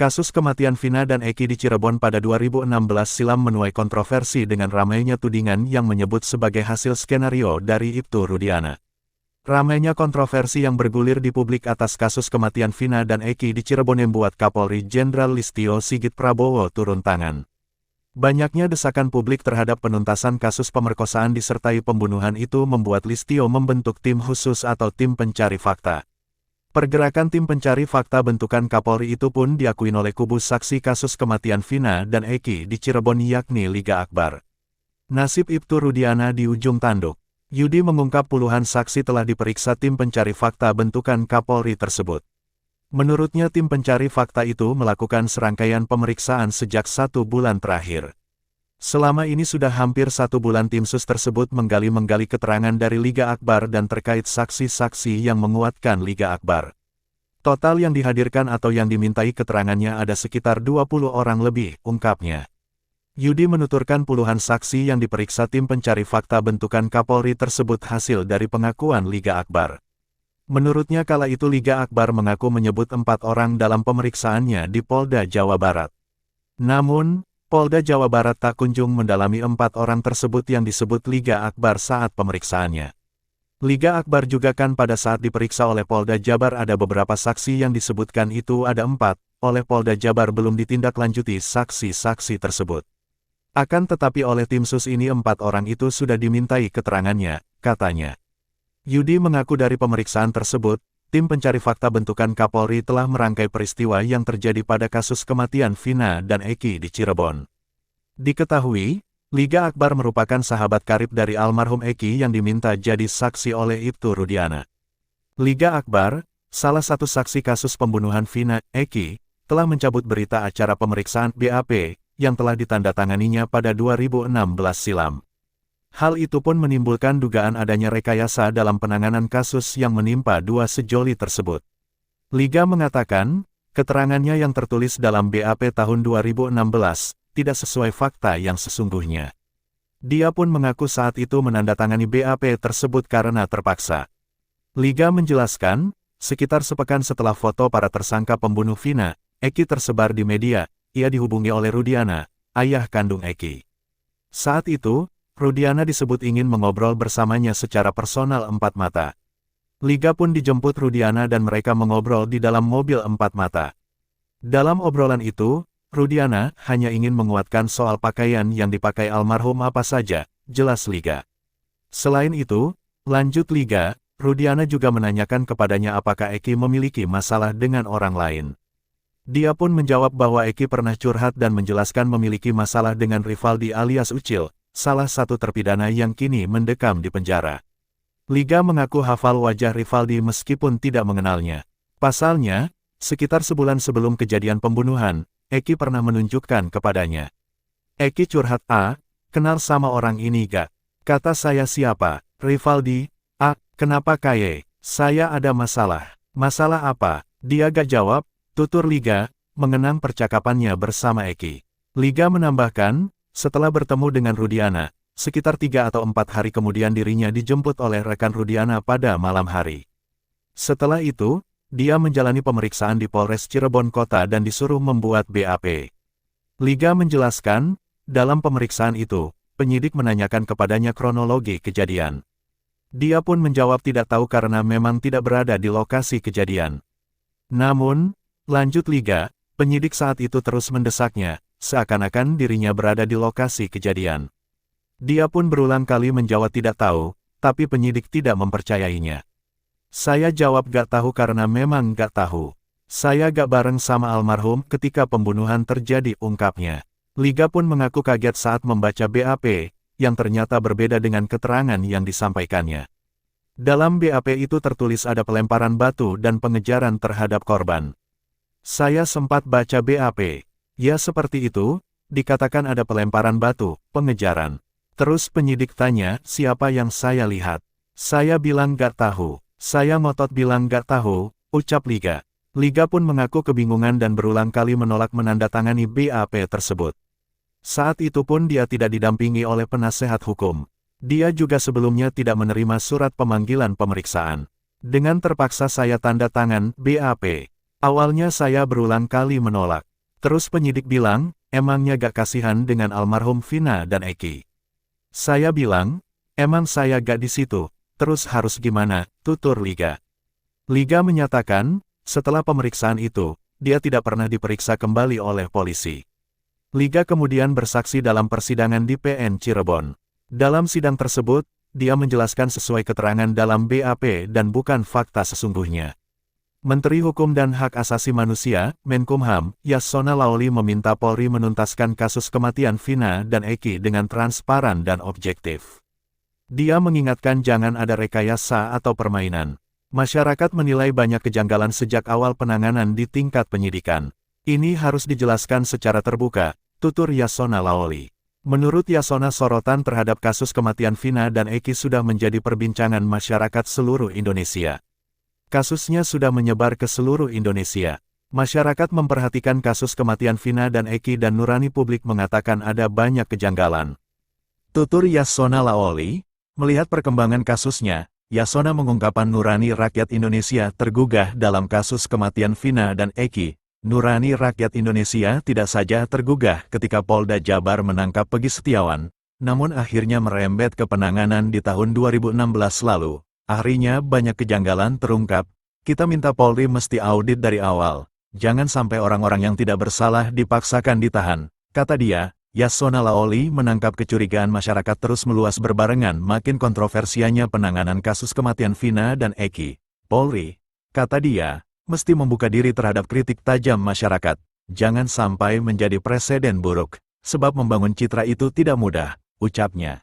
Kasus kematian Vina dan Eki di Cirebon pada 2016 silam menuai kontroversi dengan ramainya tudingan yang menyebut sebagai hasil skenario dari Ibtu Rudiana. Ramainya kontroversi yang bergulir di publik atas kasus kematian Vina dan Eki di Cirebon membuat Kapolri Jenderal Listio Sigit Prabowo turun tangan. Banyaknya desakan publik terhadap penuntasan kasus pemerkosaan disertai pembunuhan itu membuat Listio membentuk tim khusus atau tim pencari fakta. Pergerakan tim pencari fakta bentukan Kapolri itu pun diakui oleh kubu saksi kasus kematian Vina dan Eki di Cirebon yakni Liga Akbar. Nasib Ibtu Rudiana di ujung tanduk. Yudi mengungkap puluhan saksi telah diperiksa tim pencari fakta bentukan Kapolri tersebut. Menurutnya tim pencari fakta itu melakukan serangkaian pemeriksaan sejak 1 bulan terakhir. Selama ini sudah hampir 1 bulan tim sus tersebut menggali keterangan dari Liga Akbar dan terkait saksi-saksi yang menguatkan Liga Akbar. Total yang dihadirkan atau yang dimintai keterangannya ada sekitar 20 orang lebih, ungkapnya. Yudi menuturkan puluhan saksi yang diperiksa tim pencari fakta bentukan Kapolri tersebut hasil dari pengakuan Liga Akbar. Menurutnya kala itu Liga Akbar mengaku menyebut 4 orang dalam pemeriksaannya di Polda Jawa Barat. Namun, Polda Jawa Barat tak kunjung mendalami 4 orang tersebut yang disebut Liga Akbar saat pemeriksaannya. Liga Akbar juga kan pada saat diperiksa oleh Polda Jabar ada beberapa saksi yang disebutkan itu ada 4, oleh Polda Jabar belum ditindaklanjuti saksi-saksi tersebut. Akan tetapi oleh tim sus ini 4 orang itu sudah dimintai keterangannya, katanya. Yudi mengaku dari pemeriksaan tersebut, tim pencari fakta bentukan Kapolri telah merangkai peristiwa yang terjadi pada kasus kematian Vina dan Eki di Cirebon. Diketahui, Liga Akbar merupakan sahabat karib dari almarhum Eki yang diminta jadi saksi oleh Ibtu Rudiana. Liga Akbar, salah satu saksi kasus pembunuhan Vina, Eki, telah mencabut berita acara pemeriksaan BAP yang telah ditandatanganinya pada 2016 silam. Hal itu pun menimbulkan dugaan adanya rekayasa dalam penanganan kasus yang menimpa 2 sejoli tersebut. Liga mengatakan, keterangannya yang tertulis dalam BAP tahun 2016, tidak sesuai fakta yang sesungguhnya. Dia pun mengaku saat itu menandatangani BAP tersebut karena terpaksa. Liga menjelaskan, sekitar sepekan setelah foto para tersangka pembunuh Vina, Eki tersebar di media, ia dihubungi oleh Rudiana, ayah kandung Eki. Saat itu, Rudiana disebut ingin mengobrol bersamanya secara personal 4 mata. Liga pun dijemput Rudiana dan mereka mengobrol di dalam mobil 4 mata. Dalam obrolan itu, Rudiana hanya ingin menguatkan soal pakaian yang dipakai almarhum apa saja, jelas Liga. Selain itu, lanjut Liga, Rudiana juga menanyakan kepadanya apakah Eki memiliki masalah dengan orang lain. Dia pun menjawab bahwa Eki pernah curhat dan menjelaskan memiliki masalah dengan Rivaldi alias Ucil, salah satu terpidana yang kini mendekam di penjara. Liga mengaku hafal wajah Rivaldi meskipun tidak mengenalnya. Pasalnya, sekitar sebulan sebelum kejadian pembunuhan, Eki pernah menunjukkan kepadanya. Eki curhat, kenal sama orang ini gak? Kata saya siapa? Rivaldi, kenapa kaye? Saya ada masalah. Masalah apa? Dia gak jawab, tutur Liga, mengenang percakapannya bersama Eki. Liga menambahkan, setelah bertemu dengan Rudiana, sekitar 3 atau 4 hari kemudian dirinya dijemput oleh rekan Rudiana pada malam hari. Setelah itu, dia menjalani pemeriksaan di Polres Cirebon Kota dan disuruh membuat BAP. Liga menjelaskan, dalam pemeriksaan itu, penyidik menanyakan kepadanya kronologi kejadian. Dia pun menjawab tidak tahu karena memang tidak berada di lokasi kejadian. Namun, lanjut Liga, penyidik saat itu terus mendesaknya, seakan-akan dirinya berada di lokasi kejadian. Dia pun berulang kali menjawab tidak tahu, tapi penyidik tidak mempercayainya. Saya jawab gak tahu karena memang gak tahu. Saya gak bareng sama almarhum ketika pembunuhan terjadi, ungkapnya. Liga pun mengaku kaget saat membaca BAP, yang ternyata berbeda dengan keterangan yang disampaikannya. Dalam BAP itu tertulis ada pelemparan batu dan pengejaran terhadap korban. Saya sempat baca BAP. Ya seperti itu, dikatakan ada pelemparan batu, pengejaran. Terus penyidik tanya, siapa yang saya lihat? Saya bilang gak tahu. Saya ngotot bilang gak tahu, ucap Liga. Liga pun mengaku kebingungan dan berulang kali menolak menandatangani BAP tersebut. Saat itu pun dia tidak didampingi oleh penasehat hukum. Dia juga sebelumnya tidak menerima surat pemanggilan pemeriksaan. Dengan terpaksa saya tanda tangan BAP. Awalnya saya berulang kali menolak. Terus penyidik bilang, emangnya gak kasihan dengan almarhum Vina dan Eki? Saya bilang, emang saya gak di situ, terus harus gimana, tutur Liga. Liga menyatakan, setelah pemeriksaan itu, dia tidak pernah diperiksa kembali oleh polisi. Liga kemudian bersaksi dalam persidangan di PN Cirebon. Dalam sidang tersebut, dia menjelaskan sesuai keterangan dalam BAP dan bukan fakta sesungguhnya. Menteri Hukum dan Hak Asasi Manusia, Menkumham, Yasona Laoly meminta Polri menuntaskan kasus kematian Vina dan Eki dengan transparan dan objektif. Dia mengingatkan jangan ada rekayasa atau permainan. Masyarakat menilai banyak kejanggalan sejak awal penanganan di tingkat penyidikan. Ini harus dijelaskan secara terbuka, tutur Yasona Laoly. Menurut Yasona, sorotan terhadap kasus kematian Vina dan Eki sudah menjadi perbincangan masyarakat seluruh Indonesia. Kasusnya sudah menyebar ke seluruh Indonesia. Masyarakat memperhatikan kasus kematian Vina dan Eki dan nurani publik mengatakan ada banyak kejanggalan. Tutur Yasona Laoly, melihat perkembangan kasusnya, Yasona mengungkapkan nurani rakyat Indonesia tergugah dalam kasus kematian Vina dan Eki. Nurani rakyat Indonesia tidak saja tergugah ketika Polda Jabar menangkap Peggy Setiawan, namun akhirnya merembet ke penanganan di tahun 2016 lalu. Akhirnya banyak kejanggalan terungkap, kita minta Polri mesti audit dari awal, jangan sampai orang-orang yang tidak bersalah dipaksakan ditahan, kata dia. Yasona Laoly menangkap kecurigaan masyarakat terus meluas berbarengan makin kontroversialnya penanganan kasus kematian Vina dan Eki. Polri, kata dia, mesti membuka diri terhadap kritik tajam masyarakat, jangan sampai menjadi presiden buruk, sebab membangun citra itu tidak mudah, ucapnya.